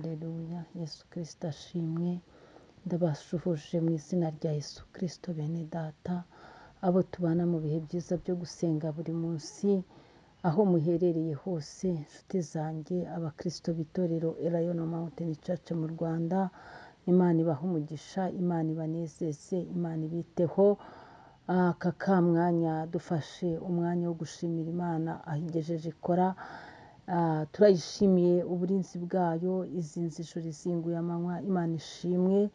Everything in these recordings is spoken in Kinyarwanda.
haleluya. Yesu Kristo ashimwe. Ndabashuhuje mu izina rya Yesu Kristo bene data, abo tubana mu bihe byiza byo gusenga buri munsi, aho muherereye hose, inshuti zanjye, abakristo b'itorero Elayon Mountain Church mu Rwanda, Imana ibahe umugisha, Imana ibanezeze, Imana ibiteho. Aka mwanya dufashe umwanya wo gushimira Imana aho igejeje ikora. Turayishimiye uburinzi bwayo, izinze ijoro izinguye amanywa. Imana ishimwe.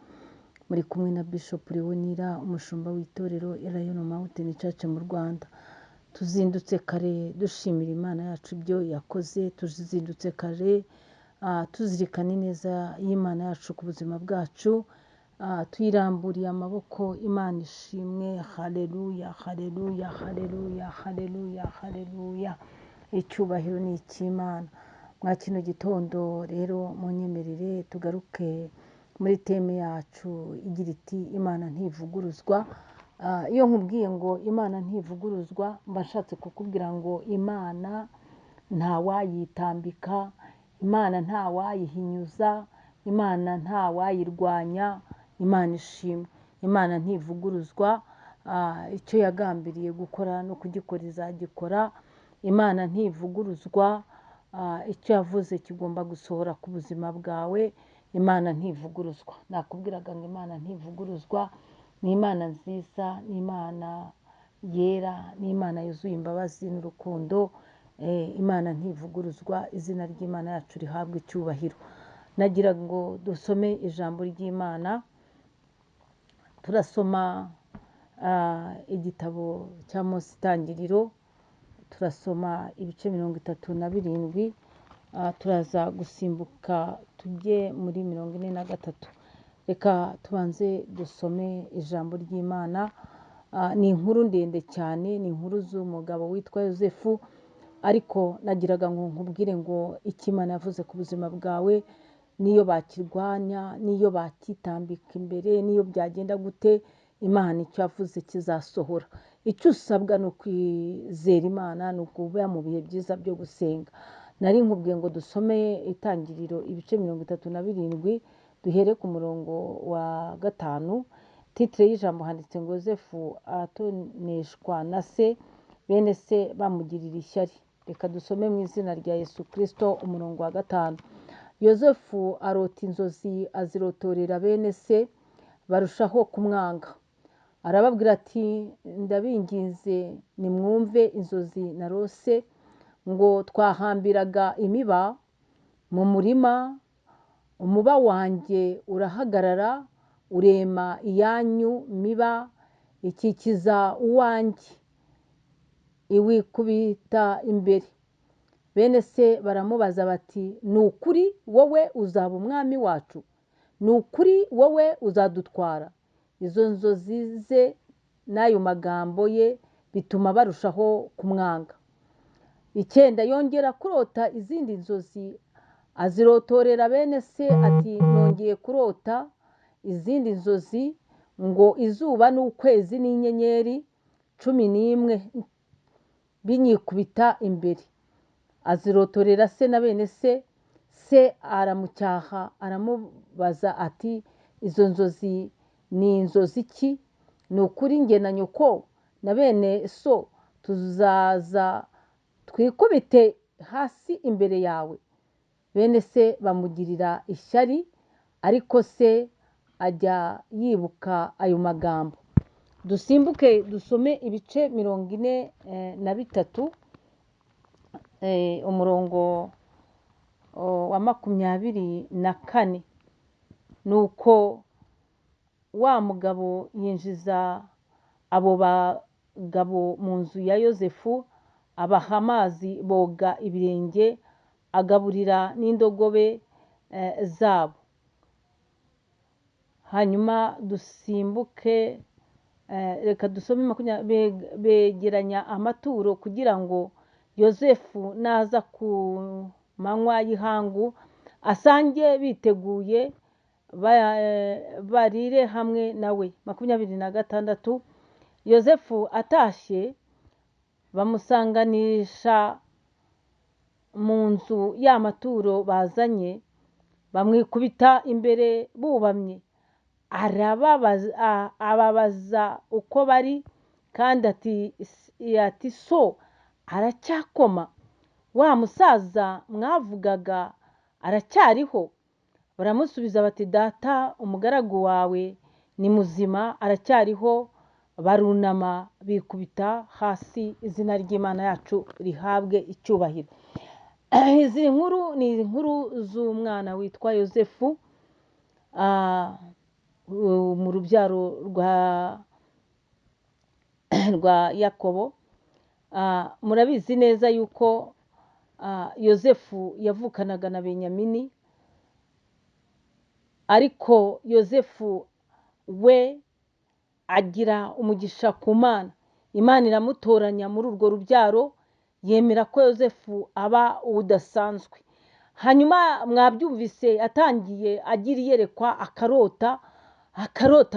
Muri kumwe na Bishop Leonira, umushumba w'itorero Elayon Mountain Church mu Rwanda. Tuzindutse kare dushimira Imana yacu ibyo yakoze, tuzindutse kare tuzirikana neza y'Imana yacu ku buzima bwacu, tuyiramburiye amaboko. Imana ishimwe. Haleluya, haleluya, haleluya, haleluya, haleluya. Icyubahiro ni icy'Imana. Mwa kino gitondo rero munyemerere tugaruke muri teme yacu igira iti Imana ntivuguruzwa. Iyo nkubwiye ngo Imana ntivuguruzwa, mba nshatse kukubwira ngo Imana ntawayitambika, Imana ntawayihinyuza, Imana ntawayirwanya. Imana ishimwe. Imana ntivuguruzwa. Icyo yagambiriye gukora no kugikora izagikora. Imana ntivuguruzwa. Icyo yavuze kigomba gusohora ku buzima bwawe. Imana ntivuguruzwa. Nakubwiraga ngo Imana ntivuguruzwa. Ni Imana nziza, ni Imana yera, ni Imana yuzuye imbabazi n'urukundo. Imana ntivuguruzwa. Izina ry'Imana yacu rihabwe icyubahiro. Nagira ngo dusome ijambo ry'Imana. Turasoma igitabo cya Mose Itangiriro. Turasoma ibice 37. Turaza gusimbuka tujye muri 43. Reka tubanze dusome ijambo ry'Imana. Ni inkuru ndende cyane, ni inkuru z'umugabo witwa Yosefu, ariko nagiraga ngo nkubwire ngo icyo Imana yavuze ku buzima bwawe, niyo bakirwanya, niyo bakitambika imbere, niyo byagenda gute, Imana icyo yavuze kizasohora. Icyo usabwa ni ukwizera Imana, ni ukuba mu bihe byiza byo gusenga. Nari nkubwiye ngo dusome Itangiriro ibice 37, duhere ku murongo wa 5. Titire y'ijambo handitse ngo Yosefu atoneshwa na se, bene se bamugirira ishyari. Reka dusome mu izina rya Yesu Kristo umurongo wa 5. Yosefu arota inzozi, azirotorera bene se, barushaho kumwanga. Arababwira ati ndabinginze nimwumve inzozi narose, ngo twahambiraga imiba mu murima, umuba wanjye urahagarara urema iyanyu miba ikikiza uwanjye iwikubita imbere. Bene se baramubaza bati ni ukuri wowe uzaba umwami wacu? Ni ukuri wowe uzadutwara? Izo nzozi ze n'ayo magambo ye bituma barushaho kumwanga. 9, yongera kurota izindi nzozi, azirotorera bene se ati nongeye kurota izindi nzozi, ngo izuba n'ukwezi n'inyenyeri 11 binyikubita imbere. Azirotorera se na bene se. Se aramucyaha, aramubaza ati izo nzozi ni inzozi ki? Ni ukuri njye na nyoko na bene so tuzaza twikubite hasi imbere yawe? Bene se bamugirira ishyari, ariko se ajya yibuka ayo magambo. Dusimbuke dusome ibice 43, umurongo wa 24. Nuko wa mugabo yinjiza abo bagabo mu nzu ya Yosefu, abaha amazi boga ibirenge, agaburira n'indogobe zabo. Hanyuma dusimbuke, reka dusome 20. Begeranya amaturo kugira ngo Yosefu naza ku manywa y'ihangu asange biteguye barire hamwe nawe. 26. Yosefu atashye bamusanganisha mu nzu y'amaturo bazanye, bamwikubita imbere bubamye, ababaza uko bari, kandi ati so aracyakoma, wa musaza mwavugaga aracyariho? Baramusubiza bati data, umugaragu wawe ni muzima, aracyariho. Barunama bikubita hasi. Izina ry'Imana yacu rihabwe icyubahiro. Izi nkuru ni inkuru z'umwana witwa Yosefu, mu rubyaro rwa Yakobo. Murabizi neza yuko Yosefu yavukanaga na Benyamini, ariko Yosefu we agira umugisha ku Mana. Imana iramutoranya muri urwo rubyaro, yemera ko Yosefu aba udasanzwe. Hanyuma mwabyumvise, atangiye agira iyerekwa, akarota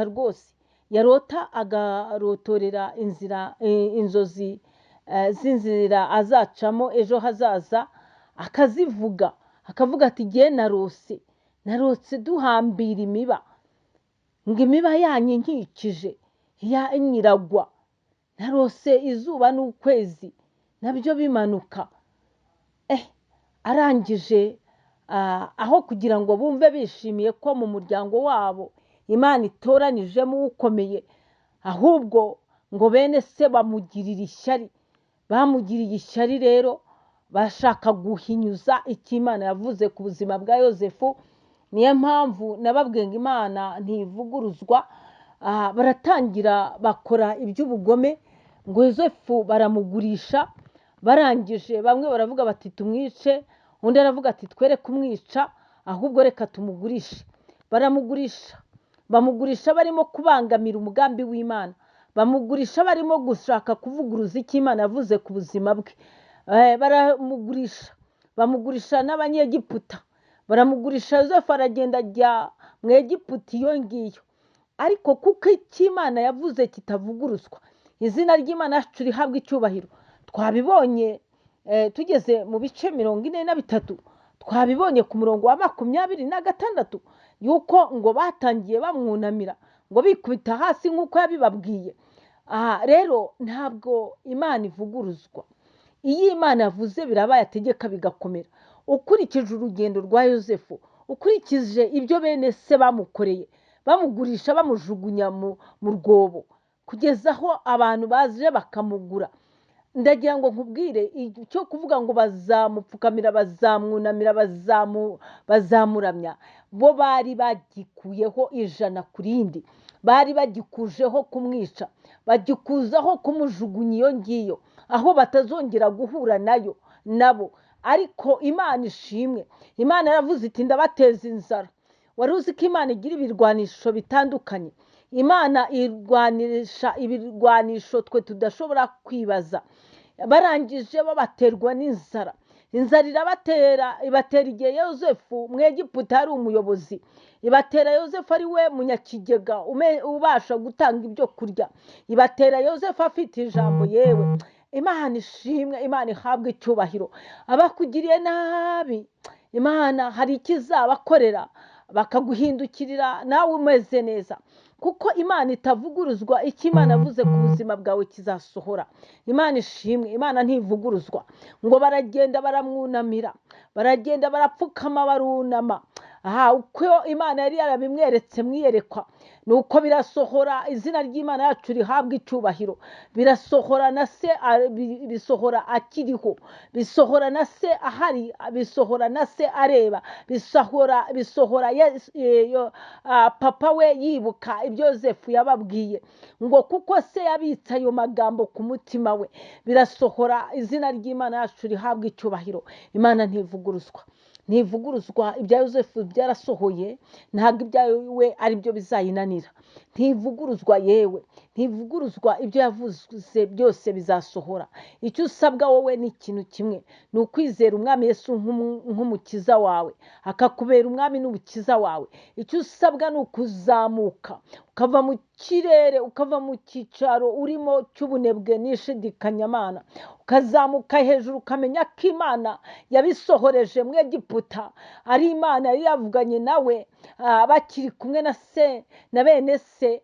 rwose, yarota agarotorera inzozi z'inzira azacamo ejo hazaza, akazivuga, akavuga ati jye narose duhambira imiba, ngo imiba yanyu nkikije nyiragwa, narose izuba n'ukwezi nabyo bimanuka. Arangije aho kugira ngo bumve bishimiye ko mu muryango wabo Imana itoranijemo ukomeye, ahubwo ngo bene se bamugirira ishyari. Bamugiriye ishyari rero, bashaka guhinyuza icyo Imana yavuze ku buzima bwa Yosefu. Niyo mpamvu nababwiye ngo Imana ntivuguruzwa. Baratangira bakora iby'ubugome, ngo Yosefu baramugurisha. Barangije bamwe baravuga bati tumwice, undi aravuga ati twere kumwica, ahubwo reka tumugurishe. Bamugurisha barimo kubangamira umugambi w'Imana, bamugurisha barimo gushaka kuvuguruza icyo Imana yavuze ku buzima bwe. Bamugurisha n'Abanyegiputa, baramugurisha. Yosefu aragenda ajya mu Egiputa iyo ngiyo, ariko kuko icyo Imana yavuze kitavuguruzwa, izina ry'Imana yacu rihabwa icyubahiro. Twabibonye tugeze mu bice 43, twabibonye ku murongo wa 26, yuko ngo batangiye bamwunamira, ngo bikubita hasi nk'uko yabibabwiye. Rero ntabwo Imana ivuguruzwa. Iyo Imana yavuze biraba, yategeka bigakomera. Ukurikije urugendo rwa Yosefu, ukurikije ibyo bene se bamukoreye, bamugurisha, bamujugunya mu rwobo, kugeza aho abantu baje bakamugura. Ndagira ngo nkubwire icyo kuvuga ngo bazamupfukamira, bazamwunamira, bazamuramya, bo bari bagikuyeho ijana ku rindi, bari bagikujeho kumwica, bagikuzaho kumujugunya iyo ngiyo, aho batazongera guhura nabo. Ariko Imana ishimwe, Imana yaravuze iti ndabateza inzara. Wari uzi ko Imana igira ibirwanisho bitandukanye? Imana irwanisha ibirwanisho twe tudashobora kwibaza. Barangije babaterwa n'inzara, inzara ibatera igihe Yosefu mu Egiputa ari umuyobozi, ibatera Yosefu ari we munyakigega ubasha gutanga ibyo kurya, ibatera Yosefu afite ijambo. Yewe Imana ishimwe, Imana ihabwa icyubahiro. Abakugiriye nabi, Imana hari ikizabakorera, bakaguhindukirira nawe umeze neza, kuko Imana itavuguruzwa. Icyo Imana yavuze ku buzima bwawe kizasohora. Imana ishimwe, Imana ntivuguruzwa. Ngo baragenda baramwunamira, baragenda barapfukama, barunama. Uko Imana yari yarabimweretse mwiyerekwa, nuko birasohora. Izina ry'Imana yacu rihabwa icyubahiro. Birasohora na se, bisohora akiriho, bisohora na se ahari, bisohora na se areba, bisohora papa we yibuka ibyo Yosefu yababwiye, ngo kuko se yabitse ayo magambo ku mutima we. Birasohora. Izina ry'Imana yacu rihabwa icyubahiro. Imana ntivuguruzwa. Ibya Yosefu byarasohoye, ntabwo ibyawe ari byo bizayinanira. ntivuguruzwa, yewe ntivuguruzwa. Ibyo yavuze byose bizasohora. Icyo usabwa wowe ni ikintu kimwe, ni ukwizera umwami Yesu nk'umukiza wawe, akakubera umwami n'umukiza wawe. Icyo usabwa ni ukuzamuka ukava mu kirere, ukava mu cyicaro urimo cy'ubunebwe n'ishidikanyamana, ukazamuka hejuru, ukamenya ko Imana yabisohoreje mu Egiputa, ari Imana yari yavuganye nawe bakiri kumwe na se na bene se.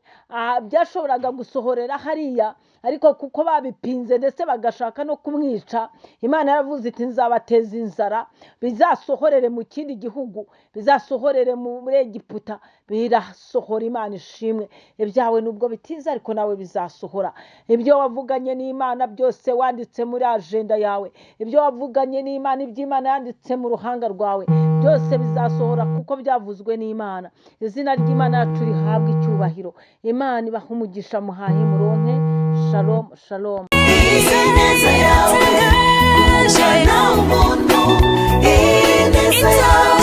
Byashoboraga gusohorera hariya, ariko kuko babipinze ndetse bagashaka no kumwica, Imana yaravuze iti nzabateza inzara, bizasohorere mu kindi gihugu, bizasohorere muri Egiputa. Birasohora, Imana ishimwe. Ibyawe nubwo bitinze ariko nawe bizasohora. Ibyo wavuganye n'Imana byose wanditse muri agenda yawe, ibyo wavuganye n'Imana, iby'Imana yanditse mu ruhanga rwawe, byose bizasohora kuko byavuzwe n'Imana. Izina ry'Imana yacu rihabwa icyubahiro. Imana ibaha umugisha, muhahe muronke. Shalom, shalom. Ineza yawe, ujana umuntu, ineza yawe.